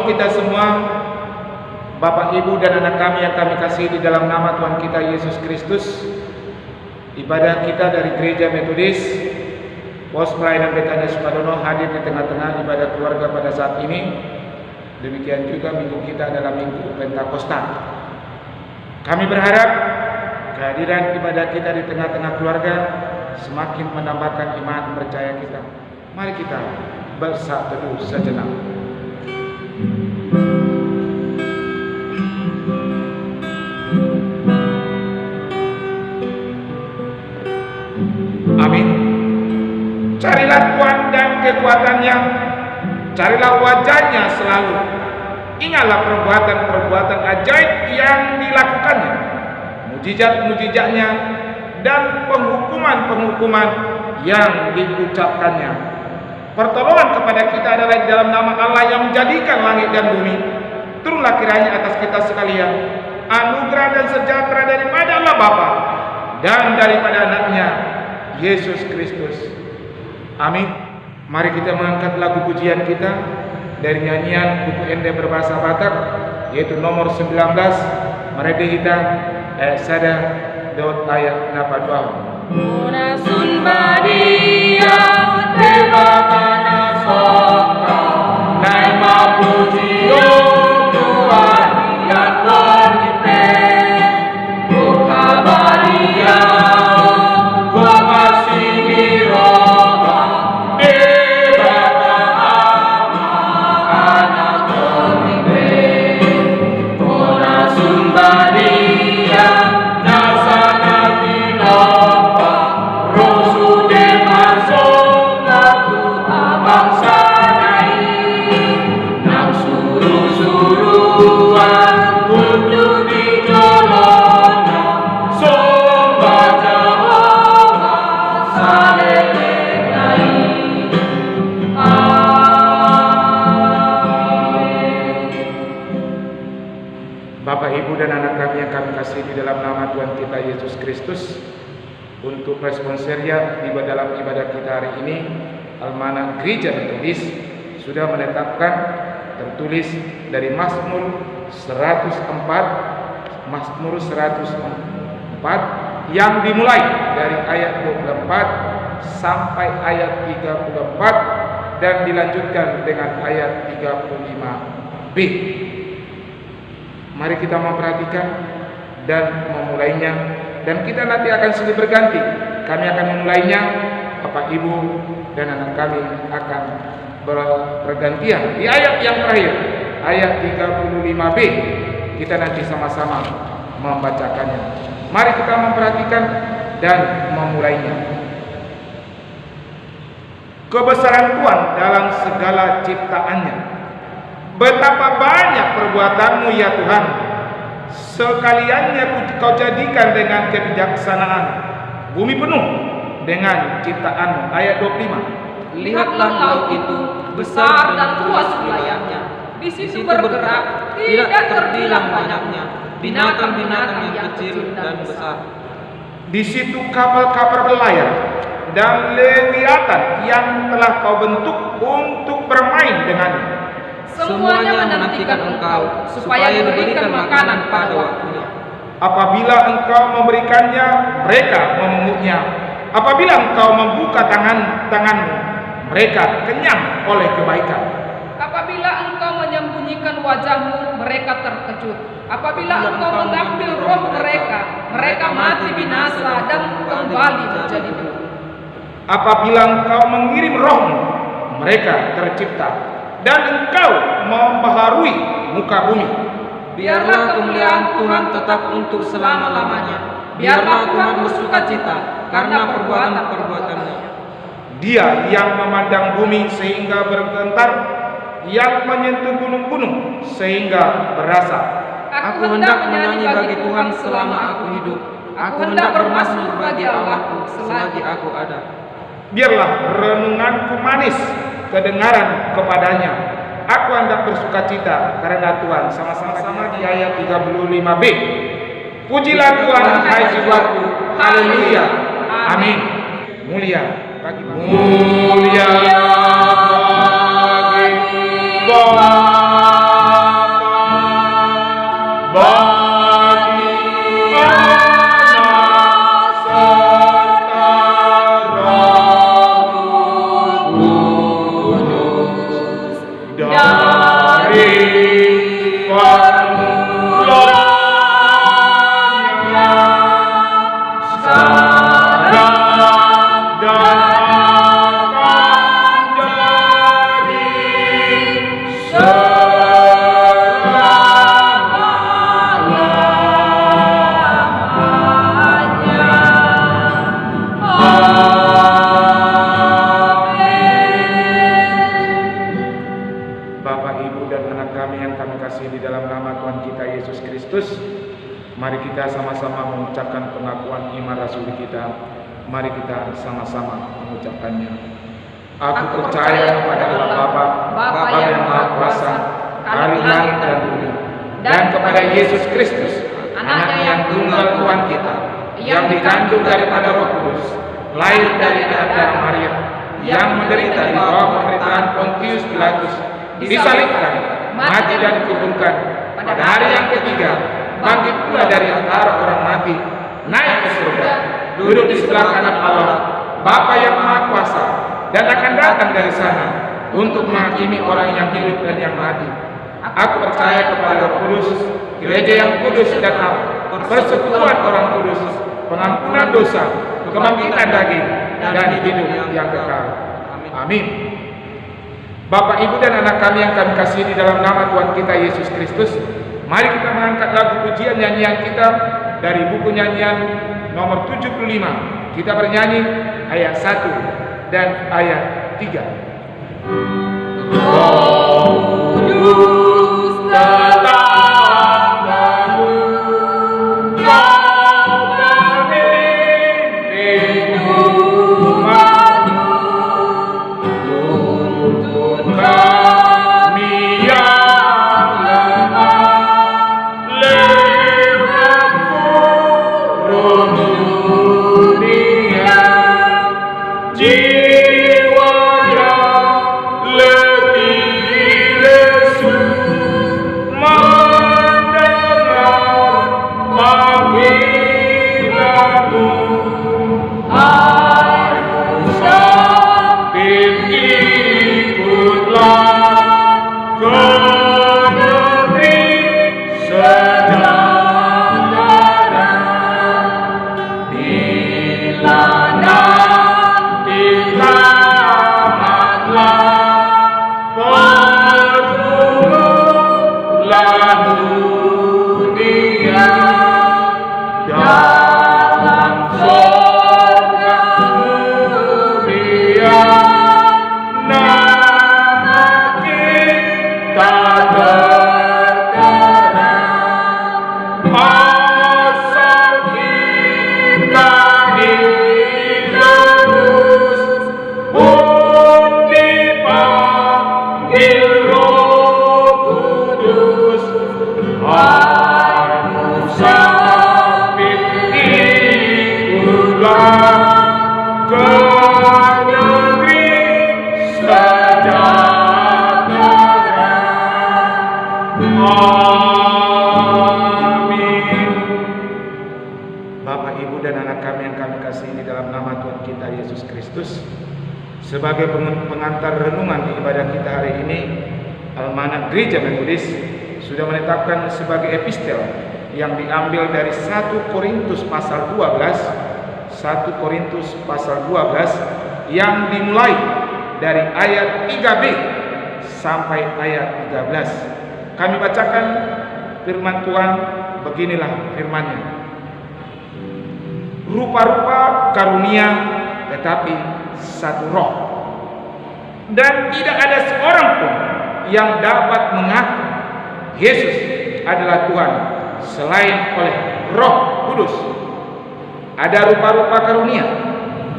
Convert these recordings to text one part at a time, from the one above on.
untuk kita semua, Bapak, Ibu, dan anak kami yang kami kasih di dalam nama Tuhan kita Yesus Kristus, ibadah kita dari Gereja Metodis Pos Pelayanan Betania Sukadono hadir di tengah-tengah ibadah keluarga pada saat ini. Demikian juga minggu kita adalah minggu Pentakosta. Kami berharap kehadiran ibadah kita di tengah-tengah keluarga semakin menambahkan iman percaya kita. Mari kita bersatu sejenak. Amin. Carilah Tuhan dan kekuatannya, carilah wajahnya selalu. Ingatlah perbuatan-perbuatan ajaib yang dilakukannya, mujizat-mujizatnya, dan penghukuman-penghukuman yang diucapkannya. Pertolongan kepada kita adalah di dalam nama Allah yang menjadikan langit dan bumi. Turunlah kiranya atas kita sekalian anugerah dan sejahtera daripada Allah Bapa dan daripada anaknya Yesus Kristus. Amin. Mari kita mengangkat lagu pujian kita dari nyanyian buku Ende berbahasa Batak, yaitu nomor 19, Merede Hita Sada Dot ayat 82. Muna sunbadia teba kana soka nai mapujio Tuhan yang berhipe buka balia gua kasih miroba deba kana anak berhipe muna sunbadia nasana tinapa rosu de masuk waktu abang sanai nang suruh-suruhan untuk di jolona sombaca Allah salelai. Bapak, Ibu, dan anak kami yang kami kasih di dalam nama Tuhan kita Yesus Kristus, untuk responseria dalam ibadah kita hari ini, Almanak Gereja Metodis sudah menetapkan tertulis dari Mazmur 104 yang dimulai dari ayat 24 sampai ayat 34 dan dilanjutkan dengan ayat 35b. Mari kita memperhatikan dan memulainya, dan kita nanti akan silih berganti. Kami akan memulainya, Bapak, Ibu, dan anak kami akan bergantian di ayat yang terakhir, ayat 35b. Kita nanti sama-sama membacakannya. Mari kita memperhatikan dan memulainya. Kebesaran Tuhan dalam segala ciptaannya. Betapa banyak perbuatanmu ya Tuhan, sekaliannya kau jadikan dengan kebijaksanaan. Bumi penuh dengan ciptaanmu. Ayat 25. Lihatlah laut itu besar dan luas wilayahnya. Di situ bergerak, tidak terbilang banyaknya binatang-binatang yang kecil dan besar. Di situ kapal-kapal berlayar dan lewiatan yang telah kau bentuk untuk bermain dengannya. Semuanya menantikan engkau supaya diberikan makanan pada waktunya. Apabila engkau memberikannya, mereka memungutnya. Apabila engkau membuka tanganmu, mereka kenyang oleh kebaikan. Apabila engkau menyembunyikan wajahmu, mereka terkejut. Apabila engkau mengambil roh mereka, mereka mati binasa dan kembali menjadi debu. Apabila engkau mengirim rohmu, mereka tercipta, dan engkau membaharui muka bumi. Biarlah kemuliaan Tuhan tetap untuk selama-lamanya. Biarlah Tuhan bersukacita karena perbuatan-perbuatannya. Dia yang memandang bumi sehingga bergetar, yang menyentuh gunung-gunung sehingga berasa. Aku hendak menyanyi bagi Tuhan selama aku hidup. Aku hendak bermazmur bagi Allahku selagi aku ada. Biarlah renunganku manis kedengaran kepadanya. Aku hendak bersukacita karena Tuhan. Sama-sama di ayat 35b. Pujilah Tuhan hai jiwaku. Haleluya. Amin. Mulia bagi Tuhan. bagi Anak serta Roh Kudus dari permulaan sekarang dan akan jadi Bapak, Ibu, dan anak kami yang kami kasihi di dalam nama Tuhan kita Yesus Kristus, mari kita sama-sama mengucapkan pengakuan iman rasul kita. Mari kita sama-sama mengucapkannya. Aku percaya kepada Allah Bapa, Bapa yang Maha Kuasa, Hari langit dan bumi, dan kepada Yesus Kristus, Anaknya yang tunggal Tuhan kita, yang dikandung daripada Roh Kudus, lahir dari anak darah Maria, yang menderita di bawah pemerintahan Pontius Pilatus, disalibkan, mati dan dikuburkan, pada hari yang ketiga bangkit pula dari antara orang mati, naik ke surga, duduk di sebelah kanan Allah, Bapa yang Maha Kuasa, dan akan datang dari sana untuk menghakimi orang yang hidup dan yang mati. Aku percaya kepada Roh Kudus, gereja yang kudus dan am, persekutuan orang kudus, pengampunan dosa, kebangkitan daging, dan hidup yang kekal. Amin. Bapak, Ibu, dan anak kami yang kami kasihi di dalam nama Tuhan kita Yesus Kristus, mari kita mengangkat lagu pujian nyanyian kita dari buku nyanyian nomor 75. Kita bernyanyi ayat 1 dan ayat 3. Roh Kudus tetap bangun, kau pemimpin umatmu, tuntun kami yang lemah lewat kurun dunia, jiwa yang letih lesu mendengar panggilanmu. Ayo sambil ikutlah ke negeri sejahtera. Bila nanti tamatlah pergumulan dunia, dalam sorga mulia nama kita tertera. Asal kita dilurus pun dipanggil Roh Kudus. Ayo sambil ikutlah ke negeri sejahtera. Amin. Bapak, Ibu, dan anak kami yang kami kasihi di dalam nama Tuhan kita Yesus Kristus, sebagai pengantar renungan di ibadah kita hari ini, Almanak Gereja Metodis sudah menetapkan sebagai epistel yang diambil dari 1 Korintus pasal 12, 1 Korintus pasal 12 yang dimulai dari ayat 3b sampai ayat 13. Kami bacakan firman Tuhan, beginilah firman-Nya. Rupa-rupa karunia tetapi satu roh, dan tidak ada seorang pun yang dapat mengaku Yesus adalah Tuhan selain oleh Roh Kudus. Ada rupa-rupa karunia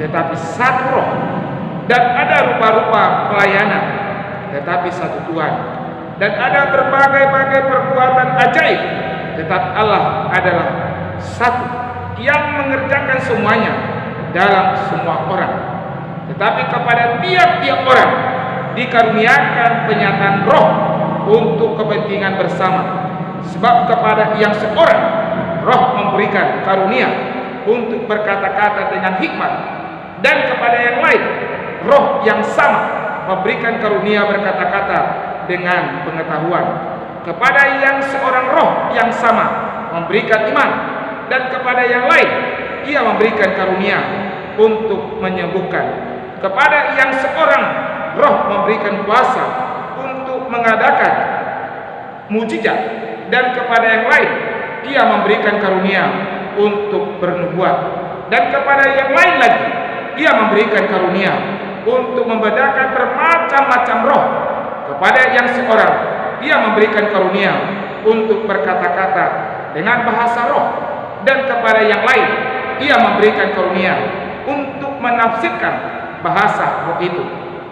tetapi satu roh, dan ada rupa-rupa pelayanan tetapi satu Tuhan, dan ada berbagai-bagai perbuatan ajaib, tetapi Allah adalah satu yang mengerjakan semuanya dalam semua orang. Tetapi kepada tiap-tiap orang dikaruniakan penyataan roh untuk kepentingan bersama, Sebab kepada yang seorang Roh memberikan karunia untuk berkata-kata dengan hikmat, dan kepada yang lain Roh yang sama memberikan karunia berkata-kata dengan pengetahuan. Kepada yang seorang Roh yang sama memberikan iman, dan kepada yang lain Ia memberikan karunia untuk menyembuhkan. Kepada yang seorang Roh memberikan kuasa untuk mengadakan mujizat, dan kepada yang lain Ia memberikan karunia untuk bernubuat, dan kepada yang lain lagi Ia memberikan karunia untuk membedakan bermacam-macam roh. Kepada yang seorang Ia memberikan karunia untuk berkata-kata dengan bahasa roh, dan kepada yang lain Ia memberikan karunia untuk menafsirkan bahasa roh itu.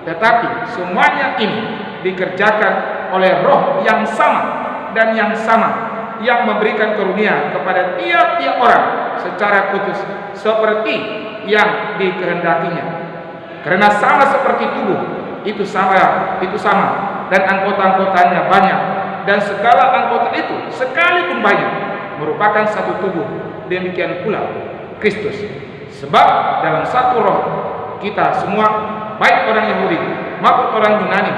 Tetapi semuanya ini dikerjakan oleh Roh yang sama dan yang sama, yang memberikan karunia kepada tiap-tiap orang secara khusus seperti yang dikehendakinya. Karena sama seperti tubuh itu sama dan anggota-anggotanya banyak, dan segala anggota itu sekalipun banyak merupakan satu tubuh. Demikian pula Kristus. Sebab dalam satu roh kita semua, baik orang Yahudi maupun orang Yunani,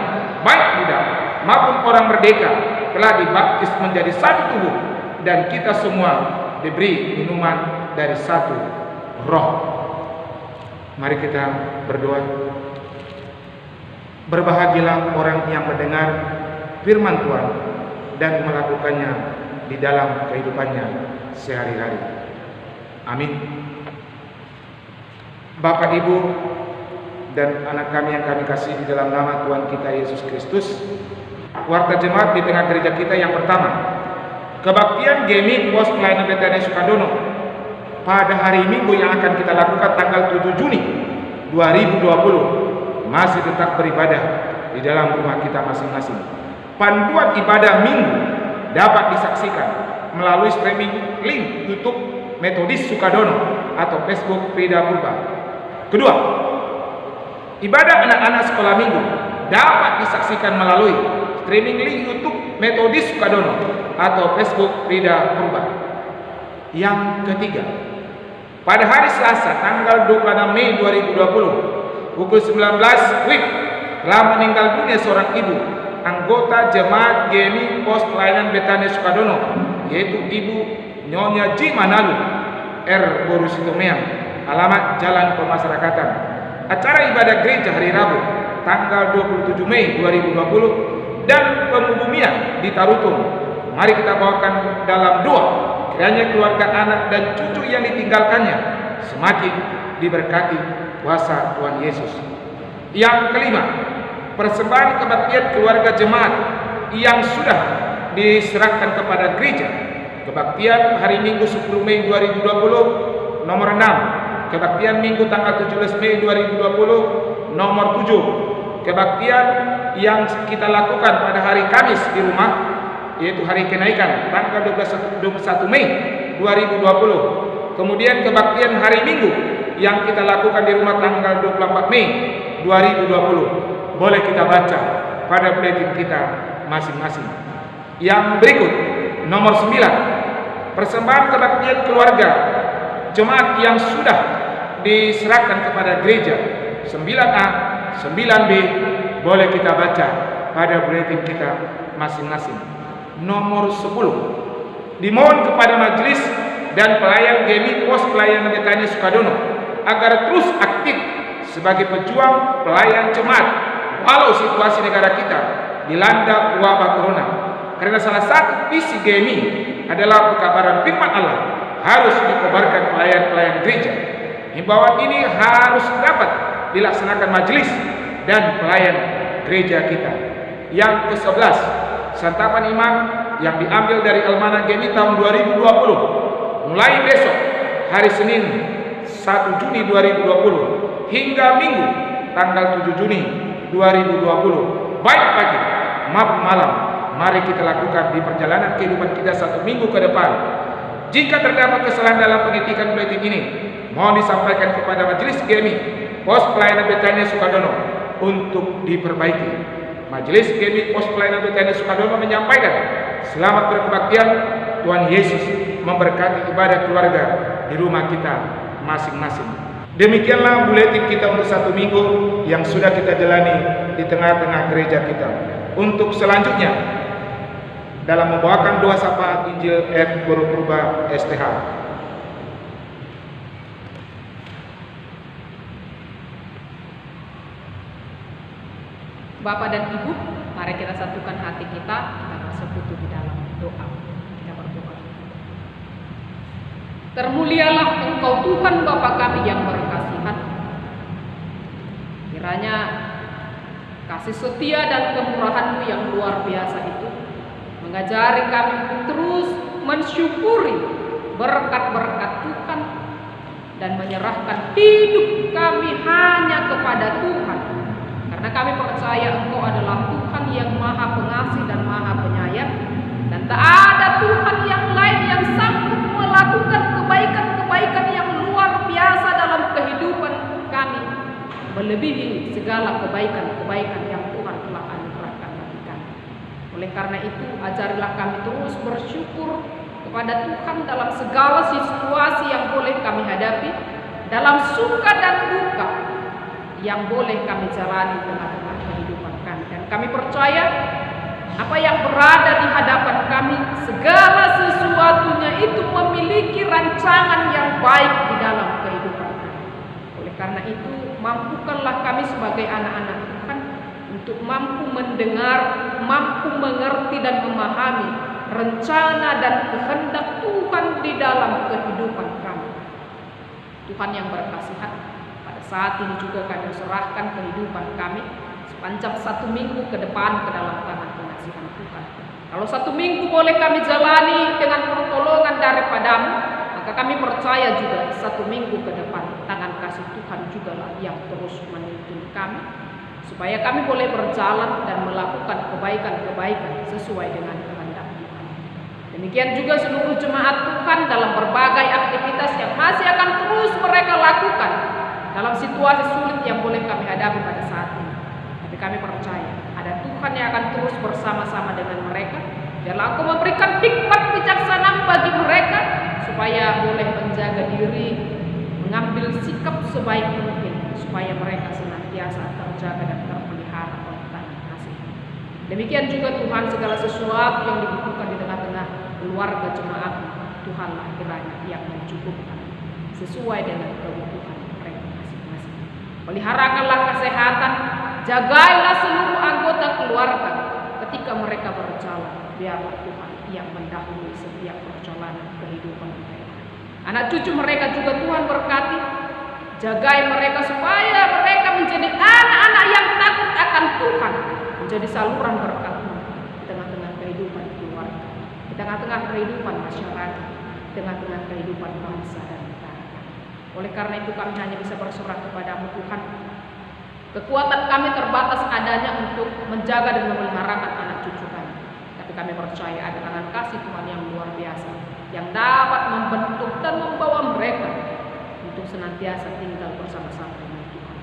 baik budak maupun orang merdeka, telah dibaptis menjadi satu tubuh, dan kita semua diberi minuman dari satu roh. Mari kita berdoa. Berbahagialah orang yang mendengar firman Tuhan dan melakukannya di dalam kehidupannya sehari-hari. Amin. Bapak, Ibu, dan anak kami yang kami kasih di dalam nama Tuhan kita Yesus Kristus, warta jemaat di tengah gereja kita yang pertama, kebaktian GMI Pos Pelayanan Betania Sukadono pada hari Minggu yang akan kita lakukan tanggal 7 Juni 2020 masih tetap beribadah di dalam rumah kita masing-masing. Panduan ibadah Minggu dapat disaksikan melalui streaming link YouTube Metodis Sukadono atau Facebook Frida Purba. Kedua, ibadah anak-anak sekolah minggu dapat disaksikan melalui streaming link YouTube Metodis Sukadono atau Facebook Frida Purba. Yang ketiga, pada hari Selasa tanggal 26 Mei 2020 pukul 19 WIB telah meninggal dunia seorang ibu anggota jemaat GMI Pos Pelayanan Betania Sukadono, yaitu Ibu Nyonya Ji Manalu R. Borusitomeang, alamat Jalan Pemasyarakatan. Acara ibadah gereja hari Rabu tanggal 27 Mei 2020 dan pembumian di Tarutung. Mari kita bawakan dalam doa, kiranya keluarga, anak dan cucu yang ditinggalkannya semakin diberkati kuasa Tuhan Yesus. Yang kelima, persembahan kebaktian keluarga jemaat yang sudah diserahkan kepada gereja. Kebaktian hari Minggu 10 Mei 2020 nomor 6, kebaktian Minggu tanggal 17 Mei 2020 nomor 7, kebaktian yang kita lakukan pada hari Kamis di rumah, yaitu hari kenaikan tanggal 21 Mei 2020. Kemudian kebaktian hari Minggu yang kita lakukan di rumah tanggal 24 Mei 2020. Boleh kita baca pada buletin kita masing-masing. Yang berikut, nomor 9, persembahan kebaktian keluarga jemaat yang sudah diserahkan kepada gereja. 9A, 9B boleh kita baca pada buletin kita masing-masing. Nomor 10, dimohon kepada majelis dan pelayan GMI Pos Pelayanan Betania Sukadono agar terus aktif sebagai pejuang pelayan jemaat walau situasi negara kita dilanda wabah corona. Karena salah satu visi GMI adalah pekabaran firman Allah harus dikobarkan pelayan-pelayan gereja. Himbauan ini harus dapat dilaksanakan majelis dan pelayan gereja kita. Yang ke-11, santapan iman yang diambil dari Almanah GMI tahun 2020 mulai besok hari Senin 1 Juni 2020 hingga Minggu tanggal 7 Juni 2020, baik pagi maupun malam, mari kita lakukan di perjalanan kehidupan kita 1 minggu ke depan. Jika terdapat kesalahan dalam pengetikan buletin ini, mohon disampaikan kepada majelis GMI Pos Pelayanan Betania Sukadono untuk diperbaiki. Majelis GMI Pos Pelayanan Betania Sukadono menyampaikan selamat berkebaktian. Tuhan Yesus memberkati ibadah keluarga di rumah kita masing-masing. Demikianlah buletin kita untuk 1 minggu yang sudah kita jalani di tengah-tengah gereja kita. Untuk selanjutnya, dalam membawakan doa syafaat Injil Guru Purba STH. Bapak dan Ibu, mari kita satukan hati kita bersekutu di dalam doa. Kita berdoa. Termulialah Engkau Tuhan Bapa kami yang berkasihan. Kiranya kasih setia dan kemurahan-Mu yang luar biasa itu mengajari kami untuk terus mensyukuri berkat-berkat Tuhan dan menyerahkan hidup kami hanya kepada Tuhan. Karena kami percaya Engkau adalah Tuhan yang Maha Pengasih dan Maha Penyayang, dan tak ada Tuhan yang lain yang sanggup melakukan kebaikan-kebaikan yang luar biasa dalam kehidupan kami, melebihi segala kebaikan-kebaikan yang Tuhan telah anugerahkan bagi kami. Oleh karena itu, ajarilah kami terus bersyukur kepada Tuhan dalam segala situasi yang boleh kami hadapi, dalam suka dan duka yang boleh kami jalani tengah-tengah kehidupan kami. Dan kami percaya apa yang berada di hadapan kami, segala sesuatunya itu memiliki rancangan yang baik di dalam kehidupan kami. Oleh karena itu, mampukanlah kami sebagai anak-anak Tuhan untuk mampu mendengar, mampu mengerti dan memahami rencana dan kehendak Tuhan di dalam kehidupan kami. Tuhan yang berkasihan, saat ini juga kami serahkan kehidupan kami sepanjang 1 minggu ke depan ke dalam tangan pengasihan Tuhan. Kalau 1 minggu boleh kami jalani dengan pertolongan daripada-Mu, maka kami percaya juga 1 minggu ke depan tangan kasih Tuhan jugalah yang terus menuntun kami, supaya kami boleh berjalan dan melakukan kebaikan-kebaikan sesuai dengan kehendak Tuhan. Demikian juga seluruh jemaat Tuhan dalam berbagai aktivitas yang masih akan terus mereka lakukan dalam situasi sulit yang boleh kami hadapi pada saat ini. Tapi kami percaya ada Tuhan yang akan terus bersama-sama dengan mereka. Biarlah Engkau memberikan hikmat bijaksana bagi mereka, supaya boleh menjaga diri, mengambil sikap sebaik mungkin, supaya mereka senantiasa terjaga dan terpelihara oleh tangan kasih. Demikian juga Tuhan, segala sesuatu yang dibutuhkan di tengah-tengah keluarga jemaat, Tuhanlah kiranya yang mencukupkan sesuai dengan kebutuhan. Peliharakanlah kesehatan, jagailah seluruh anggota keluarga ketika mereka berjalan. Biarlah Tuhan yang mendahului setiap perjalanan kehidupan mereka. Anak cucu mereka juga Tuhan berkati, jagai mereka supaya mereka menjadi anak-anak yang takut akan Tuhan, menjadi saluran berkat-Mu di tengah-tengah kehidupan keluarga, di tengah-tengah kehidupan masyarakat, di tengah-tengah kehidupan bangsa dan negara. Oleh karena itu kami hanya bisa berserah kepada-Mu Tuhan. Kekuatan kami terbatas adanya untuk menjaga dan memeliharakan anak cucu kami. Tapi kami percaya ada tangan kasih Tuhan yang luar biasa, yang dapat membentuk dan membawa mereka untuk senantiasa tinggal bersama-sama dengan Tuhan.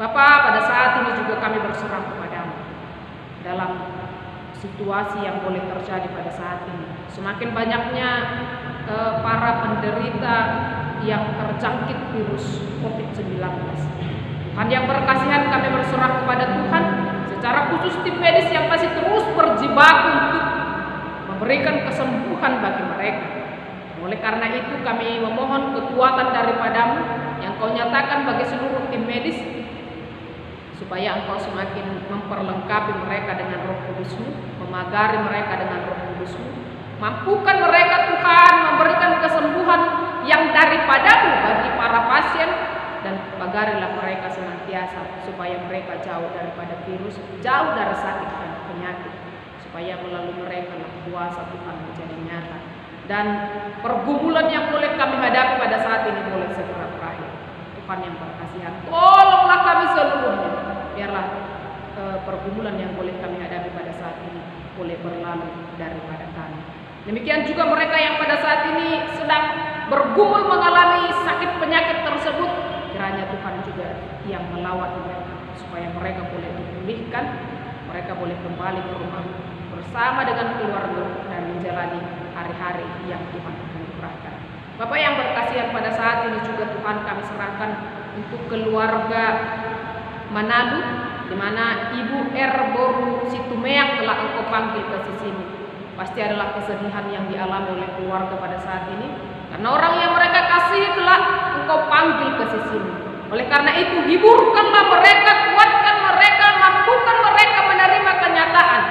Bapa, pada saat ini juga kami berserah kepada-Mu dalam situasi yang boleh terjadi pada saat ini. Semakin banyaknya para penderita yang terjangkit virus COVID-19. Tuhan yang berkasihan, kami berserah kepada Tuhan, secara khusus tim medis yang masih terus berjibaku untuk memberikan kesembuhan bagi mereka. Oleh karena itu kami memohon kekuatan daripada-Mu yang Kau nyatakan bagi seluruh tim medis, supaya Engkau semakin memperlengkapi mereka dengan Roh Kudus-Mu, memagari mereka dengan Roh Kudus-Mu. Mampukan mereka Tuhan memberikan kesembuhan yang daripada-Mu bagi para pasien, dan pagarilah mereka senantiasa supaya mereka jauh daripada virus, jauh dari sakit dan penyakit, supaya melalui mereka lah kuasa Tuhan menjadi nyata, dan pergumulan yang boleh kami hadapi pada saat ini boleh segera berakhir. Tuhan yang berkasihan, tolonglah kami seluruhnya, biarlah pergumulan yang boleh kami hadapi pada saat ini boleh berlalu daripada kami. Demikian juga mereka yang pada saat ini sedang bergumul mengalami sakit penyakit tersebut, kiranya Tuhan juga yang melawat mereka, supaya mereka boleh dipulihkan, mereka boleh kembali ke rumah bersama dengan keluarga dan menjalani hari-hari yang Tuhan anugerahkan. Bapak yang berkasihan, pada saat ini juga Tuhan kami serahkan untuk keluarga Manado, di mana Ibu Boru Situmeak telah Engkau panggil ke sini. Pasti adalah kesedihan yang dialami oleh keluarga pada saat ini, karena orang yang mereka kasih telah Engkau panggil ke sini. Oleh karena itu, hiburkanlah mereka, kuatkan mereka, mampukan mereka menerima kenyataan,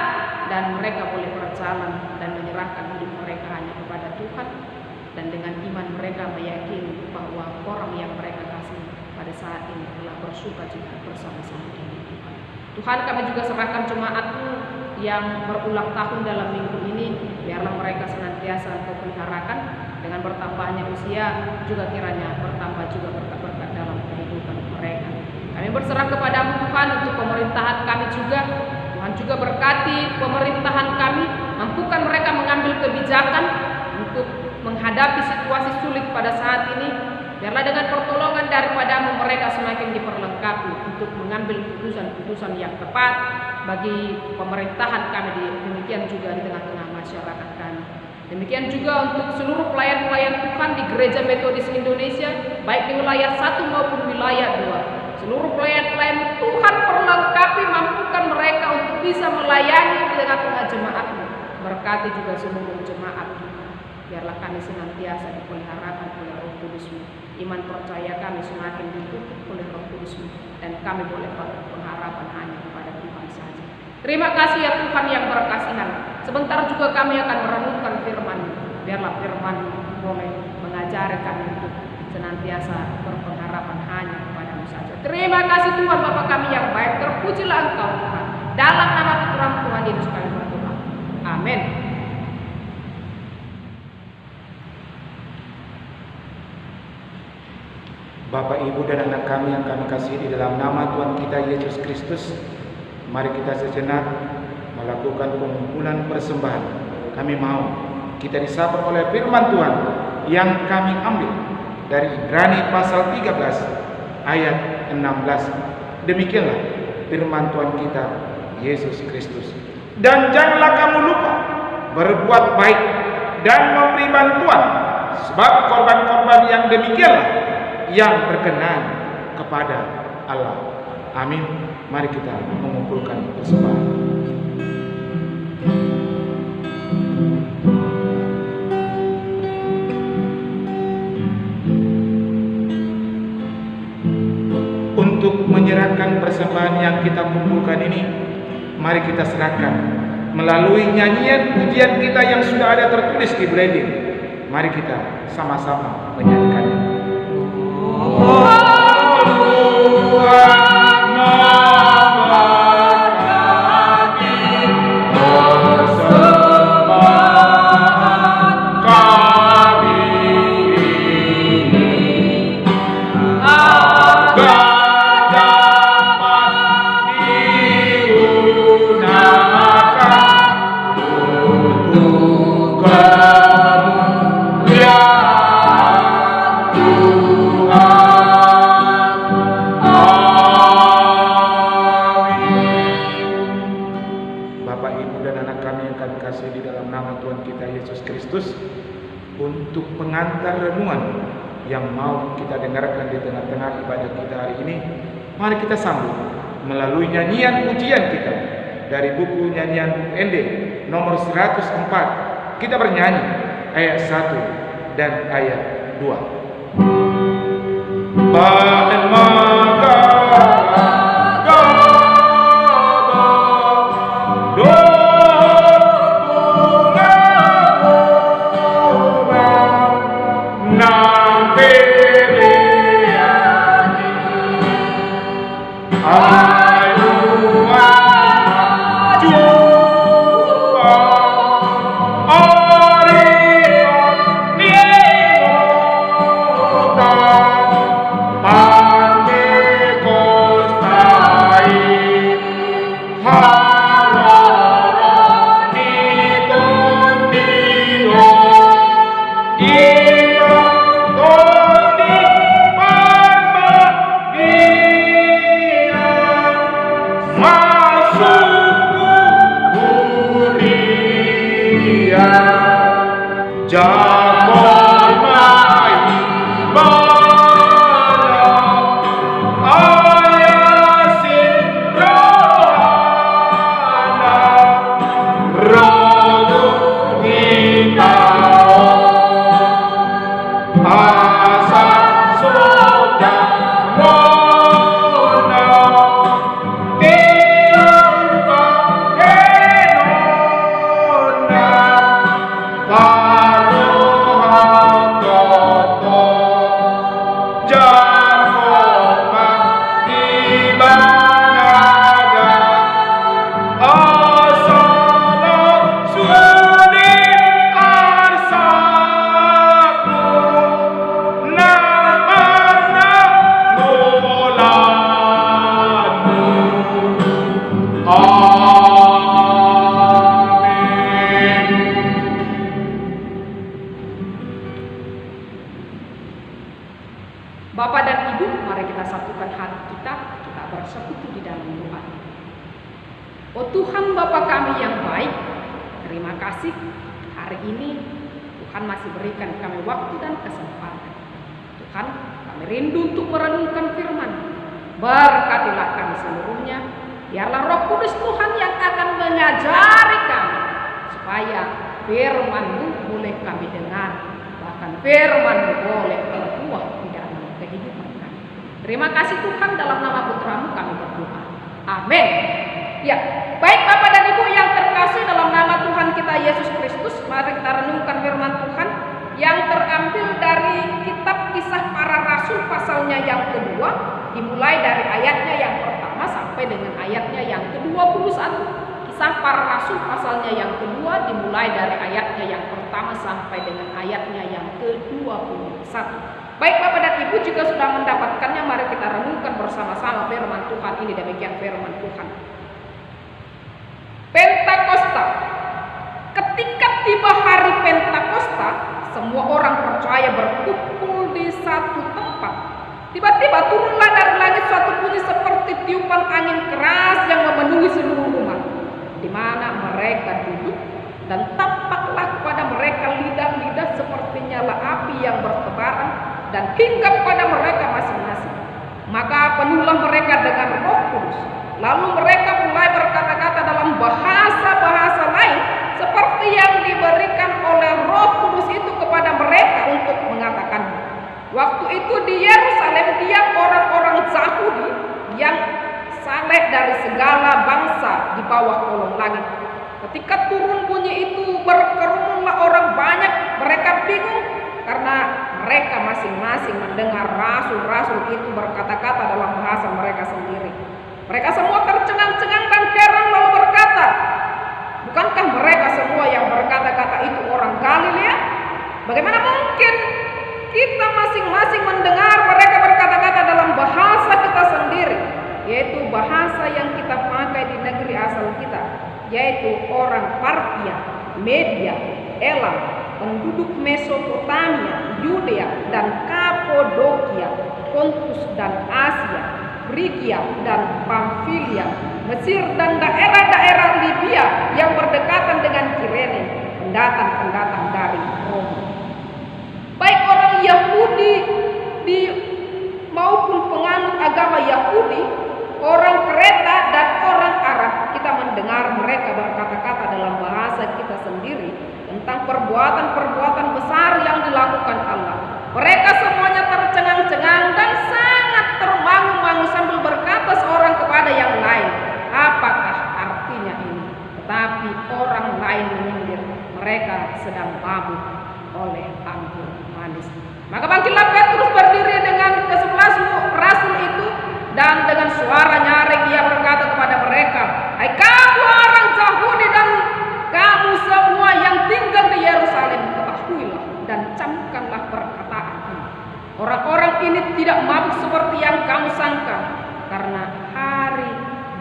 dan mereka boleh berjalan dan menyerahkan hidup mereka hanya kepada Tuhan, dan dengan iman mereka meyakini bahwa orang yang mereka kasih pada saat ini telah bersuka cita bersama-sama dengan Tuhan. Tuhan, kami juga serahkan jemaat-Mu yang berulang tahun dalam minggu ini, biarlah mereka senantiasa Engkau peliharakan, dengan bertambahnya usia juga kiranya bertambah juga berkat-berkat dalam kehidupan mereka. Kami berserah kepada-Mu Tuhan untuk pemerintahan kami juga. Tuhan juga berkati pemerintahan kami, mampukan mereka mengambil kebijakan untuk menghadapi situasi sulit pada saat ini. Biarlah dengan pertolongan daripada-Mu mereka semakin diperlengkapi untuk mengambil keputusan-keputusan yang tepat bagi pemerintahan kami, demikian juga di tengah-tengah masyarakat kami. Demikian juga untuk seluruh pelayan-pelayan Tuhan di Gereja Metodis Indonesia, baik di wilayah 1 maupun wilayah 2. Seluruh pelayan-pelayan Tuhan perlengkapi, mampukan mereka untuk bisa melayani di tengah-tengah jemaat-Mu. Berkati juga seluruh jemaat. Biarlah kami senantiasa dipeliharakan oleh Roh Kudus-Mu. Iman percaya kami semakin ditutup oleh Roh Kudus-Mu, dan kami boleh berpengharapan hanya kepada Tuhan saja. Terima kasih ya Tuhan yang berkasihan. Sebentar juga kami akan merenungkan firman-Mu. Biarlah firman-Mu boleh mengajari kami untuk senantiasa berpengharapan hanya kepada-Mu saja. Terima kasih Tuhan Bapa kami yang baik. Terpujilah Engkau Tuhan. Dalam nama Putra Tuhan Yesus kami berdoa. Amin. Bapak, Ibu, dan anak kami yang kami kasihi di dalam nama Tuhan kita Yesus Kristus, mari kita sejenak melakukan pengumpulan persembahan. Kami mau kita disabar oleh firman Tuhan yang kami ambil dari Ibrani pasal 13 ayat 16. Demikianlah firman Tuhan kita Yesus Kristus. Dan janganlah kamu lupa berbuat baik dan memberi bantuan, sebab korban-korban yang demikianlah yang berkenan kepada Allah. Amin. Mari kita mengumpulkan persembahan. Untuk menyerahkan persembahan yang kita kumpulkan ini, mari kita serahkan melalui nyanyian pujian kita yang sudah ada tertulis di branding. Mari kita sama-sama menyanyikannya. Untuk pengantar renungan yang mau kita dengarkan di tengah-tengah ibadah kita hari ini, mari kita sambut melalui nyanyian pujian kita dari buku nyanyian ND nomor 104. Kita bernyanyi ayat 1 dan ayat 2. Bapak dan Ibu, mari kita satukan hati kita bersekutu di dalam doa. Oh Tuhan Bapa kami yang baik, terima kasih hari ini Tuhan masih berikan kami waktu dan kesempatan. Tuhan, kami rindu untuk merenungkan firman. Berkatilah kami seluruhnya. Biarlah Roh Kudus Tuhan yang akan mengajari kami, supaya firman-Mu boleh kami dengar, bahkan firman-Mu boleh berbuah di dalam kehidupan kami. Terima kasih Tuhan, dalam nama Putra-Mu kami berdoa. Amin. Ya, baik Bapak dan Ibu yang terkasih, dalam nama Tuhan kita Yesus Kristus, mari kita renungkan firman Tuhan yang terambil dari kitab Kisah Para Rasul pasalnya yang kedua, dimulai dari ayatnya yang pertama sampai dengan ayatnya yang ke-21. Kisah Para Rasul pasalnya yang kedua, dimulai dari ayatnya yang pertama sampai dengan ayatnya yang ke-21. Baik Bapak dan Ibu, jika sudah mendapatkannya, mari kita renungkan bersama-sama firman Tuhan ini. Demikian firman Tuhan. Pentakosta. Ketika tiba hari Pentakosta, semua orang percaya berkumpul di satu tempat. Tiba-tiba turunlah dari langit suatu bunyi seperti tiupan angin keras yang memenuhi seluruh rumah di mana mereka duduk, dan tampaklah kepada mereka lidah-lidah seperti nyala api yang bertebaran dan hinggap pada mereka masing-masing. Maka penuhlah mereka dengan Roh Kudus. Lalu mereka mulai berkata-kata dalam bahasa-bahasa lain seperti yang diberikan oleh Roh Kudus itu kepada mereka untuk mengatakannya. Waktu itu di Yerusalem diam orang-orang Yahudi yang saleh dari segala bangsa di bawah kolong langit. Ketika turun bunyi itu, berkerumunlah orang banyak. Mereka bingung karena mereka masing-masing mendengar rasul-rasul itu berkata-kata dalam bahasa mereka sendiri. Mereka semua tercengang-cengang dan heran, lalu berkata, bukankah mereka semua yang berkata-kata itu orang Galilea? Bagaimana mungkin kita masing-masing mendengar mereka berkata-kata dalam bahasa kita sendiri, yaitu bahasa yang kita pakai di negeri asal kita, yaitu orang Partia, Media, Elam, penduduk Mesopotamia, Yudea dan Kapodokia, Pontus dan Asia, Frigia dan Pamfilia, Mesir dan daerah-daerah Libya yang berdekatan dengan Kirene, pendatang-pendatang dari Roma. Baik orang Yahudi maupun penganut agama Yahudi, orang Kreta dan orang Arab, kita mendengar mereka berkata-kata dalam bahasa kita sendiri tentang perbuatan-perbuatan besar yang dilakukan Allah. Mereka semuanya tercengang-cengang dan sangat termangu-mangu sambil berkata seorang kepada yang lain, apakah artinya ini? Tetapi orang lain menyindir, mereka sedang mabuk oleh anggur manis. Maka bangkitlah Petrus berdiri dengan ke-11 rasul itu, dan dengan suara nyaring ia berkata kepada mereka, hai kamu orang Yahudi dan kamu semua yang tinggal di Yerusalem, ketahuilah dan camkanlah perkataan ini. Orang-orang ini tidak mabuk seperti yang kamu sangka, karena hari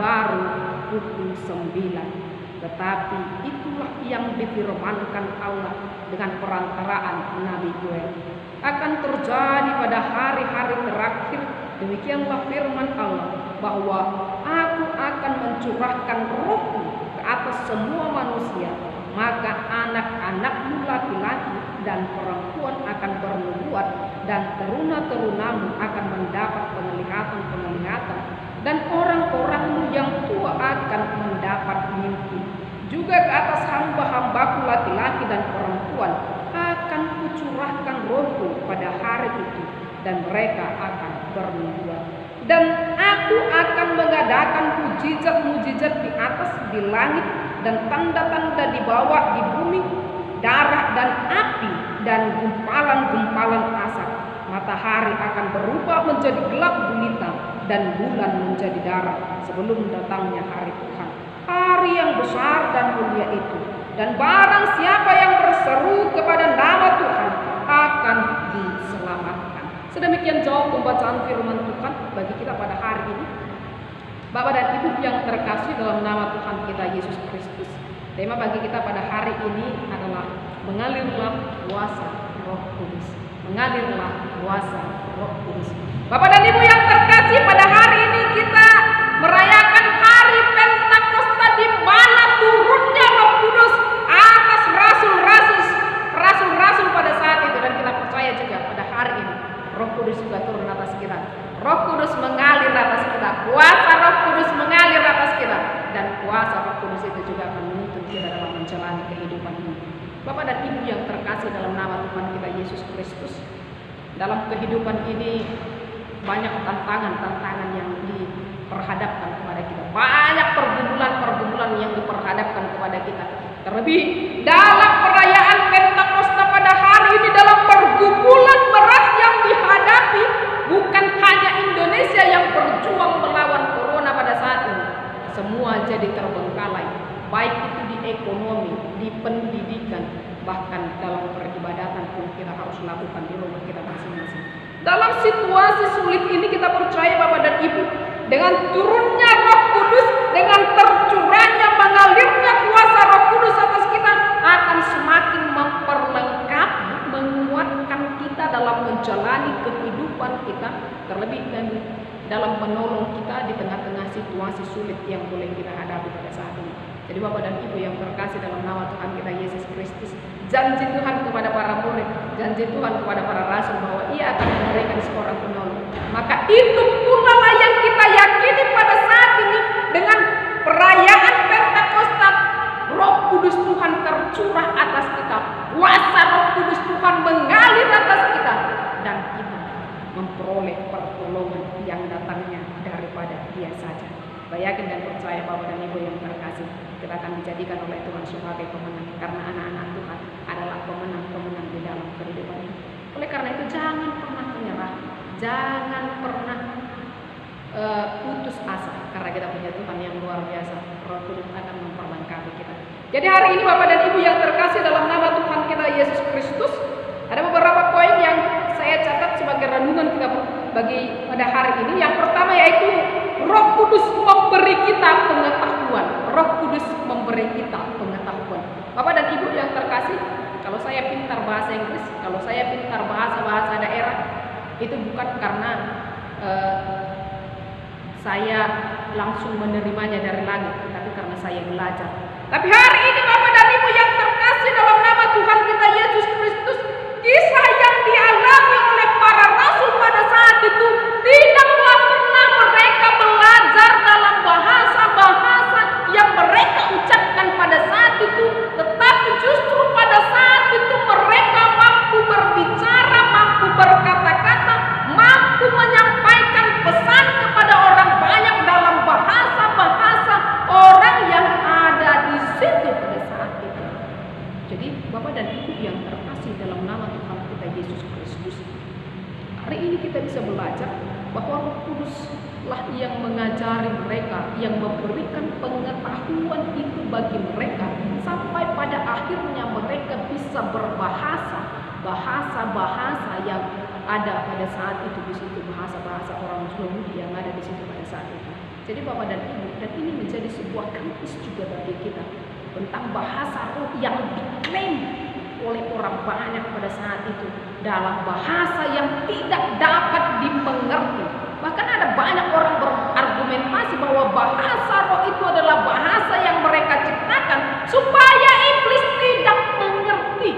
baru pukul 9. Tetapi itulah yang difirmankan Allah dengan perantaraan Nabi Yoel. Akan terjadi pada hari-hari terakhir, demikianlah firman Allah, bahwa aku akan mencurahkan rohku ke atas semua manusia. Maka anak-anakmu laki-laki dan perempuan akan bernubuat, dan teruna-terunamu akan mendapat penglihatan-penglihatan, dan orang-orangmu yang tua akan mendapat mimpi. Juga ke atas hamba-hambaku laki-laki dan perempuan akan kucurahkan rohku pada hari itu, dan mereka akan bernubuat. Dan aku akan mengadakan mujizat-mujizat di atas di langit, dan tanda-tanda di bawah di bumi, darah dan api dan gumpalan-gumpalan asap. Matahari akan berubah menjadi gelap gulita, dan bulan menjadi darah sebelum datangnya hari Tuhan, hari yang besar dan mulia itu. Dan barang siapa yang berseru kepada nama Tuhan akan diselamatkan. Sedemikian jawab pembacaan firman Tuhan bagi kita pada hari ini. Bapak dan Ibu yang terkasih dalam nama Tuhan kita Yesus Kristus, tema bagi kita pada hari ini adalah mengalirlah kuasa Roh Kudus. mengalirlah kuasa Roh Kudus. Bapak dan Ibu yang terkasih, pada hari ini kita merayakan hari Pentakosta, di mana turunnya Roh Kudus atas rasul-rasul pada saat itu, dan kita percaya juga pada hari ini Roh Kudus juga turun atas kita. Roh Kudus mengalir atas kita, kuasa Roh Kudus mengalir atas kita, dan kuasa Roh Kudus itu juga akan menuntun kita dalam menjalani kehidupan ini. Bapak dan Ibu yang terkasih dalam nama Tuhan kita Yesus Kristus, dalam kehidupan ini banyak tantangan yang diperhadapkan kepada kita, banyak pergumulan yang diperhadapkan kepada kita. Terlebih dalam perayaan Pentakosta pada hari ini, dalam pergumulan berat yang dihadapi, bukan hanya Indonesia yang berjuang melawan corona pada saat ini, semua jadi terbengkalai, baik itu di ekonomi, di pendidikan, bahkan dalam peribadatan pun kita harus lakukan di rumah kita masing-masing. Dalam situasi sulit ini kita percaya Bapak dan Ibu, dengan turunnya Roh Kudus, dengan tercurahnya mengalirnya kuasa Roh Kudus atas kita, akan semakin memperlengkapi, menguatkan kita dalam menjalani kehidupan kita, terlebih dalam menolong kita di tengah-tengah situasi sulit yang boleh kita hadapi pada saat ini. Jadi Bapak dan Ibu yang terkasih dalam nama Tuhan kita Yesus Kristus, janji Tuhan kepada para murid, janji Tuhan kepada para rasul bahwa Ia akan memberikan seorang penolong. Maka itu pula lah yang kita yakini pada saat ini dengan perayaan Pentakosta. Roh Kudus Tuhan tercurah atas kita, kuasa Roh Kudus Tuhan mengalir atas kita, dan kita memperoleh pertolongan yang datangnya daripada Dia saja. Yakin dan percaya Bapak dan Ibu yang terkasih, kita akan dijadikan oleh Tuhan sebagai pemenang, karena anak-anak Tuhan adalah pemenang-pemenang di dalam kehidupan ini. Oleh karena itu jangan pernah menyerah, jangan pernah putus asa, karena kita punya Tuhan yang luar biasa. Roh Kudus akan memperlengkapi kita. Jadi hari ini Bapak dan Ibu yang terkasih dalam nama Tuhan kita Yesus Kristus, ada beberapa poin yang saya catat sebagai renungan kita bagi pada hari ini. Yang pertama yaitu Roh Kudus memberi kita pengetahuan. Roh Kudus memberi kita pengetahuan. Bapak dan Ibu yang terkasih, kalau saya pintar bahasa Inggris, kalau saya pintar bahasa daerah, itu bukan karena saya langsung menerimanya dari langit, tapi karena saya belajar. Tapi hari ini Bapak dan Ibu yang terkasih dalam nama Tuhan kita Yesus Kristus, kisah yang dialami oleh para rasul pada saat itu tidaklah pernah mereka belajar dalam bahasa-bahasa yang mereka ucapkan pada saat itu, tetapi justru pada saat itu mereka mampu berbicara, mampu berkata-kata, mampu menyampaikan pesan kepada orang banyak dalam bahasa-bahasa orang yang ada di situ pada saat itu. Jadi Bapak dan Ibu yang terkasih dalam nama Tuhan kita Yesus Kristus, hari ini kita bisa belajar bahwa Roh Kudus lah yang mengajari mereka, yang memberikan pengetahuan itu bagi mereka, sampai pada akhirnya mereka bisa berbahasa, bahasa-bahasa yang ada pada saat itu di situ, bahasa-bahasa orang Yahudi yang ada di situ pada saat itu. Jadi Bapak dan Ibu, dan ini menjadi sebuah kritis juga bagi kita tentang bahasa roh yang diklaim oleh orang banyak pada saat itu dalam bahasa yang tidak dapat dimengerti. Bahkan ada banyak orang berargumentasi bahwa bahasa roh itu adalah bahasa yang mereka ciptakan supaya iblis tidak mengerti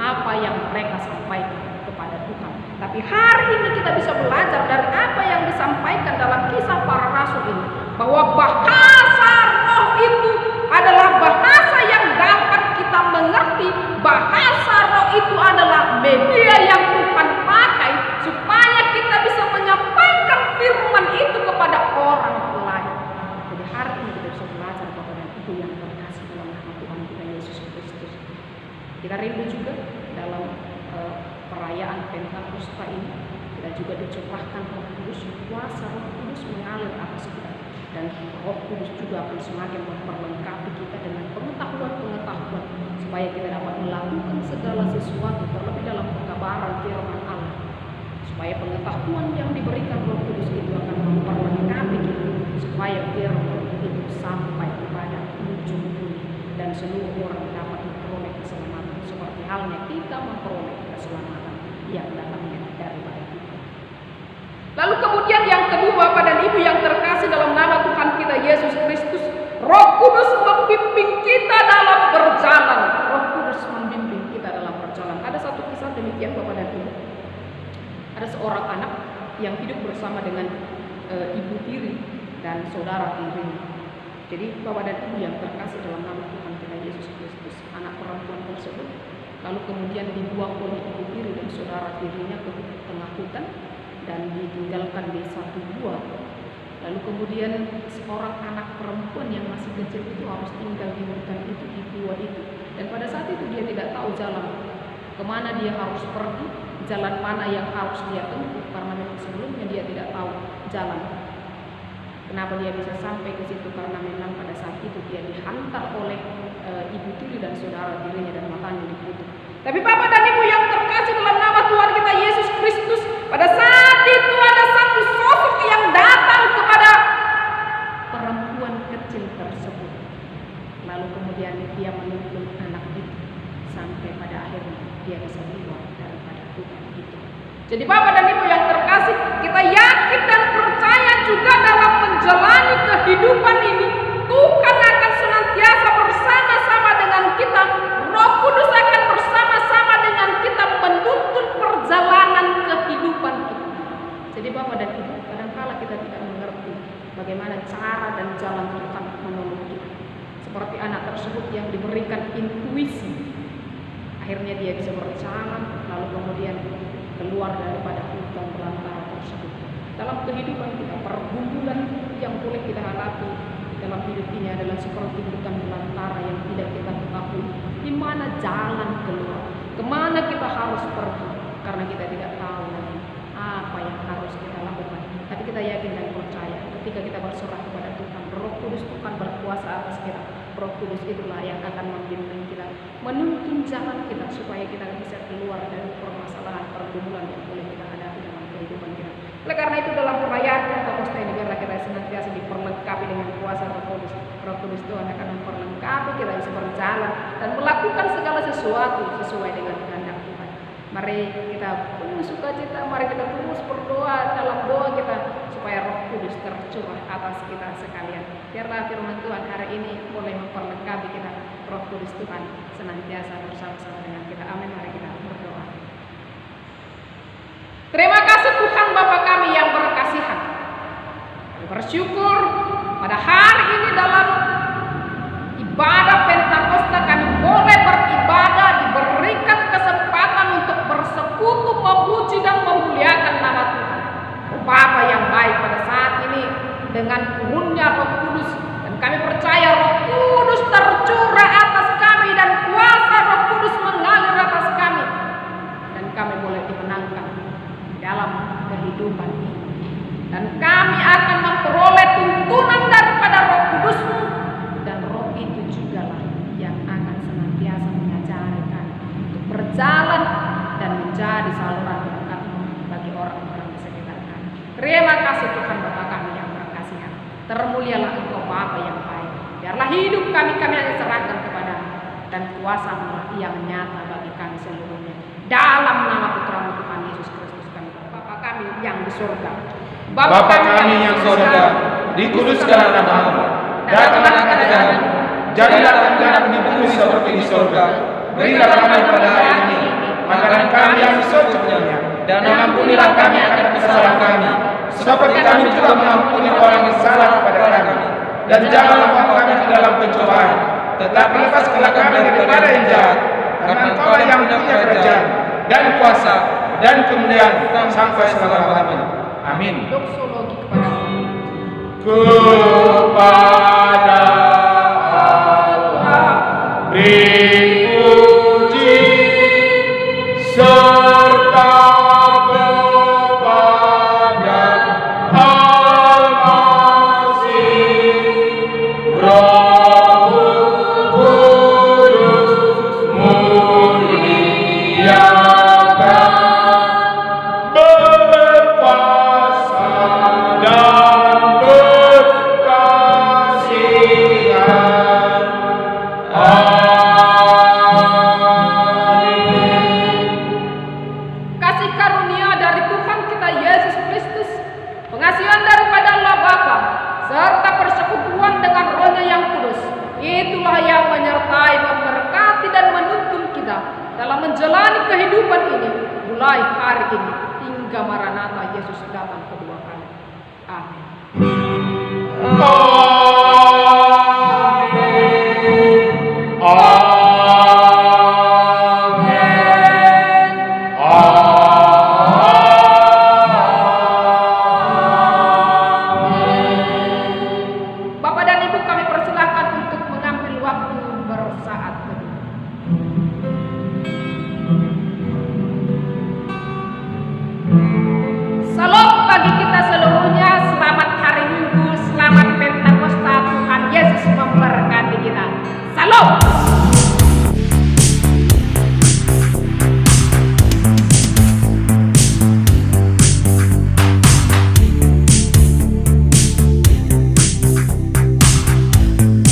apa yang mereka sampaikan kepada Tuhan. Tapi hari ini kita bisa belajar dari apa yang disampaikan dalam kisah para rasul ini, bahwa bahasa roh itu adalah bahasa yang dapat kita mengerti. Bahasa roh itu adalah media yang Tuhan pakai supaya kita bisa menyampaikan firman itu kepada orang lain. Jadi hari ini kita bisa belajar Bapak dan Ibu yang terkasih dalam nama Tuhan kita Yesus Kristus. Kita rindu juga dalam perayaan Pentakosta ini kita juga dicurahkan Roh Kudus, kuasa Roh Kudus mengalir atas kita, dan Roh Kudus juga akan semakin memperlengkapi kita dengan pengetahuan-pengetahuan supaya kita dapat melakukan segala sesuatu, terlebih dalam pengkabaran firman Allah, supaya pengetahuan yang diberikan Roh Kudus itu akan memperlengkapi kita, supaya firman itu sampai kepada ujung dunia dan seluruh orang dapat memperoleh keselamatan, seperti halnya kita memperoleh keselamatan yang datang Bapak dan Ibu yang terkasih, dalam nama Tuhan kita Yesus Kristus, Roh Kudus membimbing kita dalam berjalan. Roh Kudus membimbing kita dalam berjalan. Ada satu kisah demikian Bapak dan Ibu. Ada seorang anak yang hidup bersama dengan ibu tiri dan saudara tirinya. Jadi Bapak dan Ibu yang terkasih dalam nama Tuhan kita Yesus Kristus, anak perempuan tersebut lalu kemudian dibuang oleh ibu tiri dan saudara tirinya ke tengah hutan dan ditinggalkan di satu gua. Lalu kemudian seorang anak perempuan yang masih kecil itu harus tinggal di hutan itu, di gua itu. Dan pada saat itu dia tidak tahu jalan, kemana dia harus pergi, jalan mana yang harus dia tempuh, karena memang sebelumnya dia tidak tahu jalan. Kenapa dia bisa sampai ke situ? Karena memang pada saat itu dia dihantar oleh ibu tiri dan saudara tirinya dan matanya ditutup. Tapi Bapak dan Ibu yang terkasih dalam nama Tuhan kita Yesus Kristus, pada saat itu ada satu sosok yang datang kepada perempuan kecil tersebut. Lalu kemudian dia menuntun anak itu sampai pada akhirnya dia bisa keluar daripada hutan itu. Jadi Bapak dan Ibu yang terkasih, kita yakin dan percaya juga dalam menjalani kehidupan ini, Tuhan akan senantiasa bersama-sama dengan kita. Roh Kudus akan bersama-sama dengan kita menuntun perjalanan kehidupan kita. Jadi Bapak dan Ibu, kadangkala kita tidak mengerti bagaimana cara dan jalan Tuhan menolong kita. Seperti anak tersebut yang diberikan intuisi, akhirnya dia bisa berjalan, lalu kemudian keluar daripada hutan belantara tersebut. Dalam kehidupan kita, pergumulan yang boleh kita hadapi dalam hidup ini adalah seperti hutan belantara yang tidak kita ketahui di mana jalan keluar, kemana kita harus pergi, karena kita tidak tahu lagi apa yang harus kita lakukan. Tapi kita yakin dan percaya ketika kita berserah kepada Tuhan, Roh Kudus Tuhan berkuasa atas kita. Roh Kudus itulah yang akan membimbing kita, menuntun jalan kita supaya kita bisa keluar dari permasalahan pergumulan yang boleh kita hadapi dalam kehidupan kita. Oleh karena itu dalam perayaan Pentakosta ini biarlah kita senantiasa diperlengkapi dengan kuasa Roh Kudus. Roh Kudus Tuhan akan memperlengkapi kita bisa berjalan dan melakukan segala sesuatu sesuai dengan kehendak Tuhan. Mari kita penuh sukacita, mari kita terus berdoa dalam doa kita supaya Roh Kudus tercurah atas kita sekalian. Biarlah firman Tuhan hari ini boleh memperlengkapi kita. Roh Kudus Tuhan senantiasa bersama-sama dengan kita. Amin. Mari kita berdoa. Terima kasih Tuhan Bapa kami yang berkasihan. Kami bersyukur pada hari ini dalam ibadah Pentakosta kami boleh beribadah, diberikan kesempatan untuk bersekutu, memuji dan memuliakan nama Tuhan. Bapa yang baik, pada saat ini dengan turunnya Roh Kudus, dan kami percaya Roh Kudus tercurah atas kami dan kuasa Roh Kudus mengalir atas kami, dan kami boleh dimenangkan dalam kehidupan ini, dan kami akan memperoleh tuntunan daripada Roh Kudus-Mu, dan Roh itu jugalah yang akan senantiasa mengajari kami untuk berjalan dan menjadi saluran berkat-Mu bagi orang-orang di sekitar kami. Terima kasih Tuhan Bapa kami yang berkasihan. Termulialah Engkau Bapa yang baik. Biarlah hidup kami hanya serahkan kepada-Mu, dan kuasa-Mu yang nyata bagi kami seluruhnya. Dalam nama Putra-Mu Tuhan Yesus Kristus kami. Bapa kami yang di surga. Bapa kami yang di surga, dikuduskanlah nama-Mu. Datanglah kerajaan-Mu. Jadilah kehendakmu di bumi seperti di surga. Berilah kami pada hari ini makanan kami yang secukupnya, dan ampunilah kami akan kesalahan kami, seperti kami juga mengampuni orang yang salah kepada kami. Dan janganlah membawa kami ke dalam pencobaan, tetapi lepaskanlah kami daripada yang jahat. Karena Engkau yang punya kerajaan dan kuasa dan kemuliaan sampai selama-lamanya. Amin. Doksologi kepada Kepada Allah beri puji serta kepada Al-Masih, Roh Kudus muliakan, berkuasa dan berkasih pengasihan daripada Allah Bapa, serta persekutuan dengan Roh-Nya yang kudus, itulah yang menyertai, memberkati dan menuntun kita dalam menjalani kehidupan ini mulai hari ini hingga Maranatha Yesus datang kedua kali. Amin.